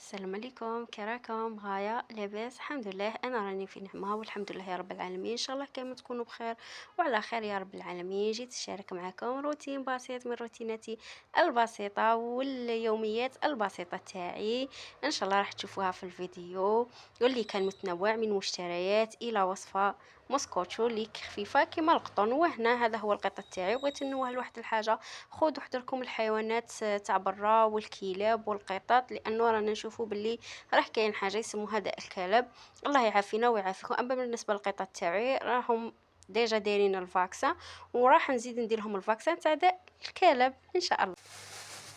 السلام عليكم، كي راكم؟ غاية لاباس؟ الحمد لله، انا راني في نعمه والحمد لله يا رب العالمين. ان شاء الله كامل تكونوا بخير وعلى خير يا رب العالمين. جيت نشارك معكم روتين بسيط من روتيناتي البسيطه واليوميات البسيطه تاعي. ان شاء الله راح تشوفوها في الفيديو، واللي كان متنوع من مشتريات الى وصفه مسكوتشو اللي خفيفه كيما القطن. وهنا هذا هو القطع تاعي، بغيت نوه لواحد الحاجه. خذوا حذركم الحيوانات تاع برا والكلاب والقطط، لانه رانا نشوفوا باللي راه كاين حاجه يسموها داء الكلب. الله يعافينا ويعافيكم. اما بالنسبه للقطط تاعي راهم ديجا دايرين الفاكسان، وراح نزيد ندير لهم الفاكسان تاع داء الكلب ان شاء الله.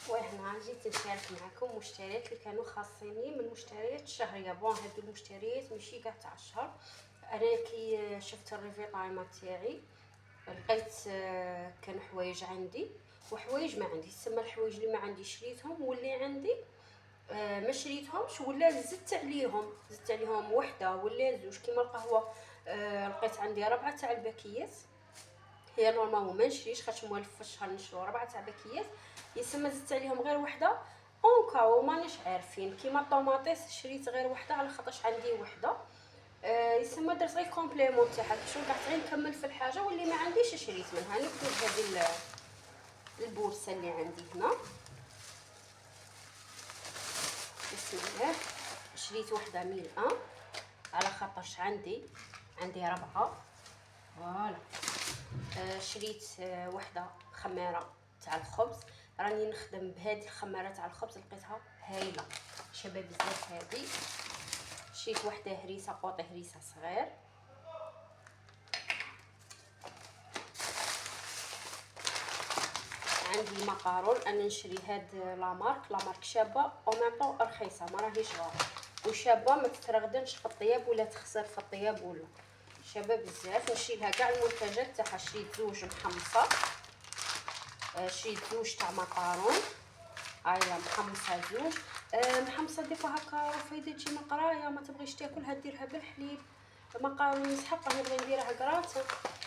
وهنا جيت نشارك معكم مشتريات اللي كانوا خاصيني من مشتريات الشهريه. بون هادو المشتريات ماشي كاع تاع الشهر. انا كي شفت الريفي تايم تاعي لقيت كان حوايج عندي وحوايج ما عندي. تسمى الحوايج اللي ما عندي شريتهم، واللي عندي ما شريتهمش ولا زدت عليهم وحده ولا زوج. كيما القهوه لقيت عندي 4 تاع الباكيات. هي نورمالمون ما نشريش خاطر موالف في الشهر نشرو 4 تاع باكيات، يسمى زدت عليهم غير وحده اونكاو مانيش عارفين. كيما الطوماطيس شريت غير وحده على خاطرش عندي وحده. يسمى درت غير كومبليمون تاعها باش رجعت غير نكمل في الحاجه واللي ما عنديش شريت منها. نبدو بهذه البورصه اللي عندي هنا. بسم الله. شريت وحده ميل على خاطرش عندي 4. فوالا. شريت وحده خماره تاع الخبز. راني نخدم بهذه الخماره تاع الخبز، لقيتها هايله شباب بزاف هذه. شريت وحده هريسه قوطي هريسه صغير. عندي مقارون، انا نشري هاد لامارك شابه او ميم طون رخيصه ما راهيش غاليه وشابه، ما تترغدنش في الطياب ولا تخسر في الطياب ولا شابه بزاف. نشري لها كاع المنتجات تاعها. شريت زوج محمصه، شريت زوج تاع مقارون هايله محمصه زوج. محمصه ديفا هكا فايده تجي من قرايه ما تبغيش تاكلها ديرها بالحليب. مقارون مسحقه نبغي نديرها كراطه.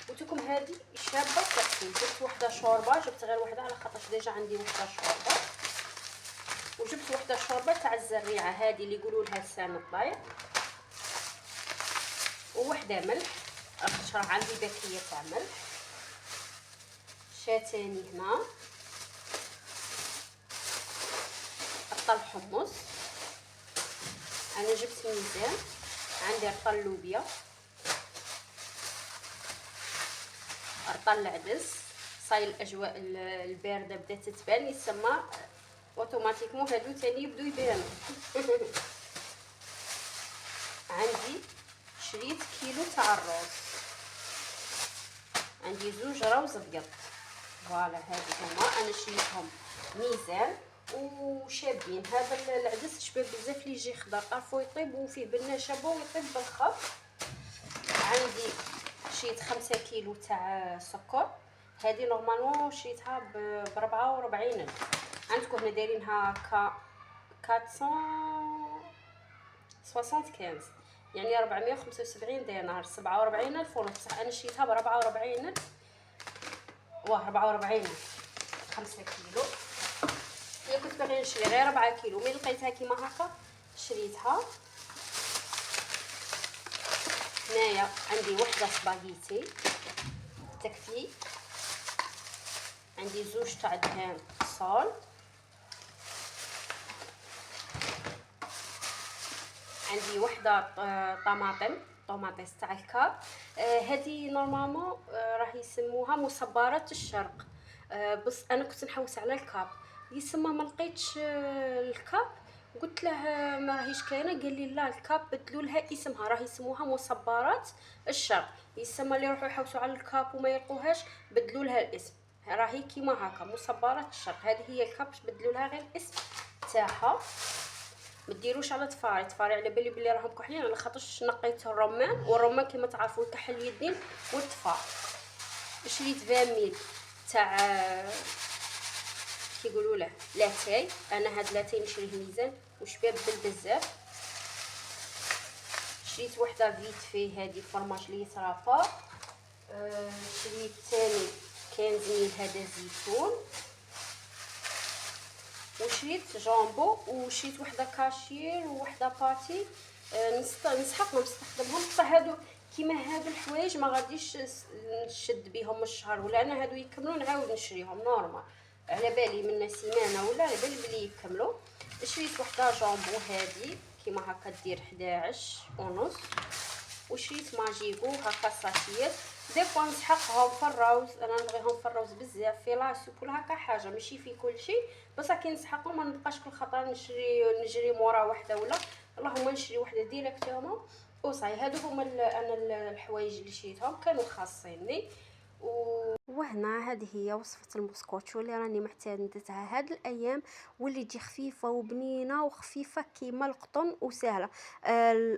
وتكم هذه شابه تحفه. جبت وحده شوربه، جبت غير وحده على خاطر ديجا عندي وحده شوربه. وجبت وحده شوربه تاع الزريعه هذه اللي يقولوا لها لسان الطير. ووحده ملح خاطر عندي باكيه تاع ملح. شاتاني هنا رطل حمص. انا جبت ميزان. عندي رطل لوبيا، رطل العدس. صاي الاجواء البارده بدات تبان، يسمى اوتوماتيكمون هادو تاني يبدو يبانوا. عندي شريت كيلو تاع الروز. عندي زوج روز ابيض. فوالا هادو هما انا شريتهم ميزان وشابين. هذا العدس شباب بزاف اللي يجي خضر، عارفو يطيب وفيه بنه شابه ويطيب بالخف. عندي شريت 5 كيلو تاع سكر. هذه نورمالمون شريتها ب 44 ألف. عندكم هنا دايرينها 475 يعني 475 دينار، 47 ألف ونص. انا شريتها ب 44 ألف. 44 ألف 5 كيلو. هي كنت باغي نشري غير 4 كيلو، ملي لقيتها كيما هكا شريتها. هنايا عندي وحده سباغيتي تكفي. عندي زوج تاع دهان صال. عندي وحده طماطيس تاع الكاب. هذه نورمالمون راه يسموها مصبرات الشرق. بس انا كنت نحوس على الكاب، يسمى ما لقيتش الكاب. قلت له ما راهيش كاينه. قال لي لا الكاب بدلوا لها اسمها، راه يسموها مصبرات الشرق. يسمى اللي يروحوا يحوسوا على الكاب وما يلقوهاش بدلوا لها الاسم. راهي كيما هكا مصبرات الشرق. هذه هي الكاب بدلوا لها غير الاسم تاعها. ما ديروش على طفاري على بالي بلي راهم كحلين على خاطرش نقيت الرمان، والرمان كما تعرفوا يكحل اليدين والطفار. شريت 20 ميل تاع كيقولوا له لاتاي. انا هاد لاتاي نشريه ميزان وشباب بزاف. شريت وحده فيت في هذه فرماج لي صرافه. شريت ثاني 15 ميل هذا زيتون. وشريت جامبو وشريت وحده كاشير ووحده باتي. نسحقهم نستخدمهم حتى هادو كيما هادو الحوايج ما غاديش نشد بهم الشهر، ولا انا هادو يكملوا نعاود نشريهم نورمال، على بالي من سيمانه ولا على بالي بلي يكملوا. شريت وحده جامبو هادي كيما هكا دير 11 ونص، وشريت ماجيكو هكا ساشيات. دي فوا نسحقهم في الروز، انا نبغيهم في الروز بزاف في لاسوب ولا هكا حاجه ماشي في كل شيء، بصح كي نسحقهم ما نبقاش كل خطره نجري مورا وحده ولا اللهم نشري وحده ديريكتومون وصاي. هادو هما انا الحوايج اللي شريتهم كانوا خاصيني. وهنا هذه هي وصفة المسكوتشو اللي راني معتمدتها هاد الايام، واللي تجي خفيفه وبنينه وخفيفه كيما القطن وسهله.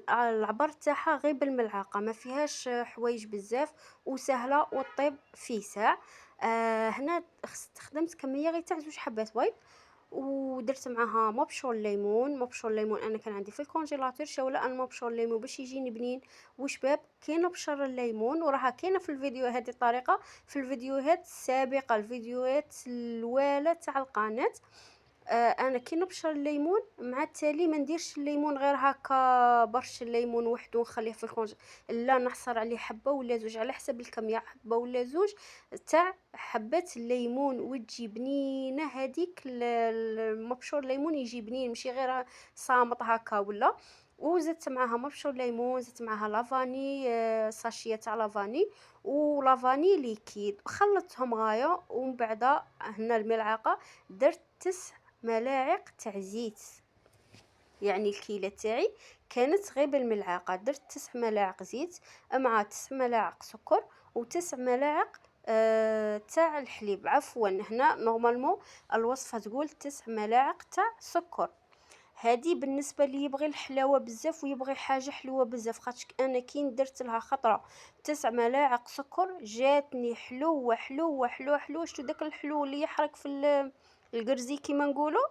العبر تاعها غير بالملعقه، ما فيهاش حوايج بزاف وسهله وطيب في ساع. هنا استخدمت كميه غير تاع 2 حبات بيض، ودرت معاها مبشور ليمون. مبشور ليمون انا كان عندي في الكونجيلاتور، شاوله انا مبشور ليمون باش يجيني بنين وشباب. كاينه بشر الليمون وراها كاينه في الفيديو هذه الطريقه في الفيديوهات السابقه، الفيديوهات الاولى تاع القناه. انا كي نبشر الليمون مع التالي ما نديرش الليمون غير هكا برش الليمون وحده ونخليه في لا، نحصر عليه حبه ولا زوج على حسب الكميه، حبه ولا زوج تاع حبات الليمون وتجي بنينه. هذيك المبشور ليمون يجي بنين ماشي غير صامت هكا ولا. وزدت معاها مبشور ليمون، زدت معاها لافاني، ساشيه تاع لافاني ولافاني ليكيد، خلطتهم غايه. ومن بعد هنا الملعقه درت 9 ملاعق تاع زيت، يعني الكيله تاعي كانت غير بالملعقه، درت 9 ملاعق زيت مع 9 ملاعق سكر و9 ملاعق تاع الحليب. عفوا هنا نورمالمون الوصفه تقول 9 ملاعق تاع سكر. هذه بالنسبه لي يبغي الحلاوه بزاف ويبغي حاجه حلوه بزاف، خاطش انا كي درت لها خطره 9 ملاعق سكر جاتني حلوه حلوه حلوه حلوه. شتو داك الحلو اللي يحرق في القرزي كيما نقولوا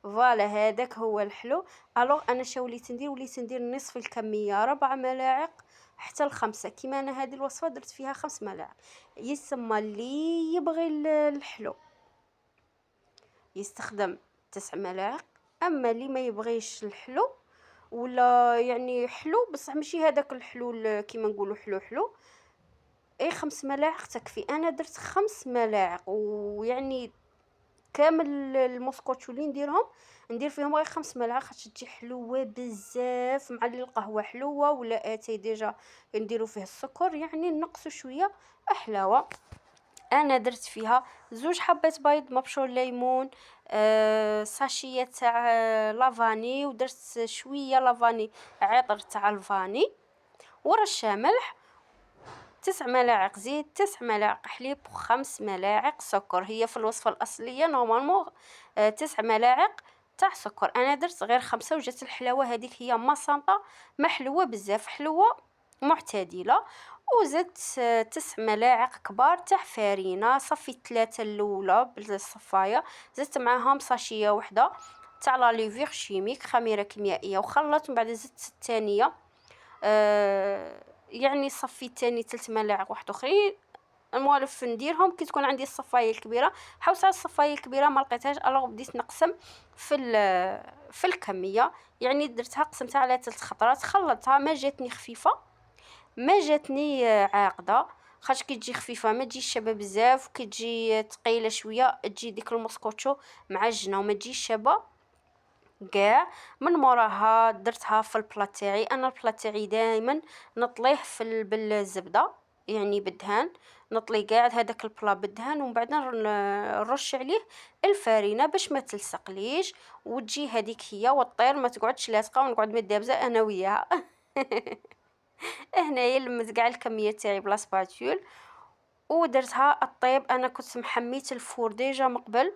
فوالا هذاك هو الحلو. الوغ انا وليت ندير نصف الكميه، 4 ملاعق حتى ل5 كيما انا هذه الوصفه درت فيها 5 ملاعق. يسمى اللي يبغي الحلو يستخدم 9 ملاعق، اما اللي ما يبغيش الحلو ولا يعني حلو بصح ماشي هذاك الحلو كيما نقولوا حلو حلو، اي 5 ملاعق تكفي. انا درت 5 ملاعق ويعني كامل المسكوتشو اللي ندير فيهم غير 5 ملاعق خاطر تجي حلوه بزاف مع القهوه حلوه ولا اتاي ديجا نديرو فيه السكر يعني نقصوا شويه حلاوه. انا درت فيها 2 حبات بيض مبشور ليمون، ساشيه تاع لافاني، ودرت شويه لافاني عطر تاع الفاني ورشه ملح، 9 ملاعق زيت، 9 ملاعق حليب، و5 ملاعق سكر. هي في الوصفه الاصليه نورمالمون 9 ملاعق تاع سكر، انا درت غير 5 وجات الحلاوه هذيك هي ما صامته ما حلوه بزاف، حلوه معتدله. وزدت 9 ملاعق كبار تاع فرينه، صفيت 3 الاولى بالصفايه، زدت معاهم ساشيه وحده تاع لاليفير شيميك خميره كيميائيه وخلطت. من بعد زدت الثانيه يعني صفيت تاني 3 ملاعق واحد اخرين الموالف نديرهم كي تكون عندي الصفايه الكبيره. حوست على الصفايه الكبيره ما لقيتهاش، الوغ بديت نقسم في الكميه، يعني درتها قسمتها على 3 خطرات، خلطتها ما جاتني خفيفه ما جاتني عاقده، خاطر كي تجي خفيفه ما تجيش شابه بزاف، وكي تجي ثقيله شويه تجي ديك المسكوتشو معجنه وما تجيش شابه كاع. من موراها درتها في البلا تاعي. انا البلا تاعي دائما نطليه بالزبده يعني بالدهان، نطلي قاع هذاك البلا بالدهان ومن بعد نرش عليه الفرينه باش ما تلصقليش وتجي هذيك هي وطير ما تقعدش لاصقه ونقعد مدابزه انا وياها هنايا لمت كاع الكميه تاعي بلا سباتول ودرتها الطيب. انا كنت محميت الفور ديجا من قبل،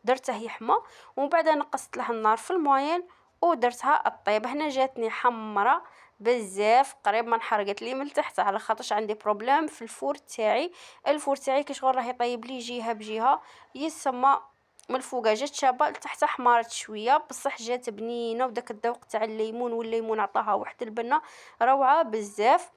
درته يحمى ومن بعد نقصت له النار في الموين ودرتها الطيب. هنا جاتني حمرة بزاف قريب ما انحرقت لي من تحت على خاطرش عندي بروبليم في الفور تاعي. الفور تاعي كي شغل راه يطيب لي جهه بجهه، يسمى من الفوق جات شابه لتحت حمارت شويه بصح جات بنينه، وداك الذوق تاع الليمون والليمون عطاها واحد البنه روعه بزاف.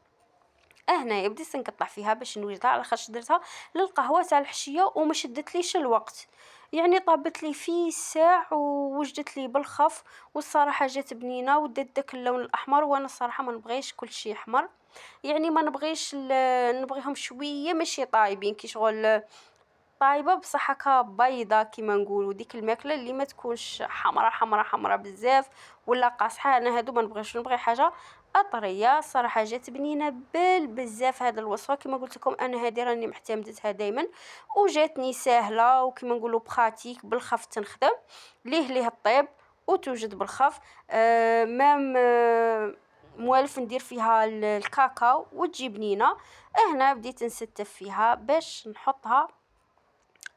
هنايا بديت نقطع فيها باش نوجدها على خاطر درتها للقهوه تاع الحشيه وما شدتليش الوقت، يعني طابت لي فيه ساع ووجدت لي بالخف، والصراحة جات بنينة ودات داك اللون الأحمر، وأنا الصراحة ما نبغيش كلشي أحمر، يعني ما نبغيش نبغيهم شوية ماشي طايبين كي شغل طايبة بصح هكا بيضة كيما نقولوا، ديك الماكلة اللي ما تكونش حمرا حمرا حمرا بزاف ولا قاصحة، أنا هادو ما نبغيش، نبغي حاجة أطرية. الصراحة جات بنينة بزاف هاد الوصفة، كيما قلت لكم أنا هادي راني معتمدتها دايما، وجاتني ساهلة وكيما نقولوا براتيك بالخف تنخدم، ليه الطيب وتوجد بالخف. مام موالف ندير فيها الكاكاو وتجي بنينة. هنا بديت نستف فيها باش نحطها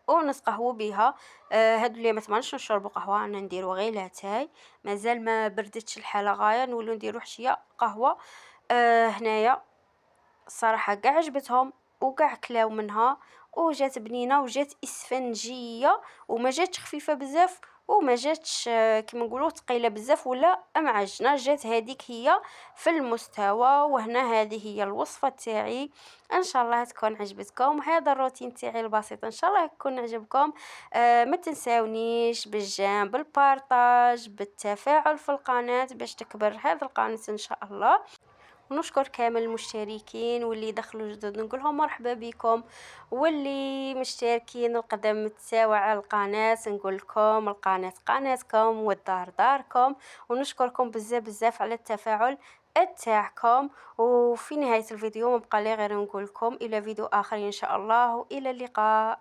ونسقهوو بيها. هادو اللي متبغينش نشربو قهوة أنا نديرو غير لاتاي، مازال ما بردتش الحالة غاية نولو نديرو حشية قهوة. هنايا الصراحة قاع عجبتهم وقاع كلاو منها، وجات بنينة وجات اسفنجية، وما جاتش خفيفة بزاف وما جاتش كيما نقولوا ثقيلة بزاف ولا معجنة، جات هذيك هي في المستوى. وهنا هذه هي الوصفة تاعي، ان شاء الله تكون عجبتكم. هذا الروتين تاعي البسيط ان شاء الله يكون عجبكم. ما تنساونيش بالجيم بالبارطاج بالتفاعل في القناة باش تكبر هذا القناة ان شاء الله. ونشكر كامل المشتركين واللي دخلوا جدد نقول لهم مرحبا بكم، واللي مشتركين القدم تساوى على القناة نقول لكم القناة قناتكم والدار داركم. ونشكركم بزاف بزاف على التفاعل تاعكم. وفي نهاية الفيديو مبقى لي غير نقول لكم إلى فيديو آخر إن شاء الله، وإلى اللقاء.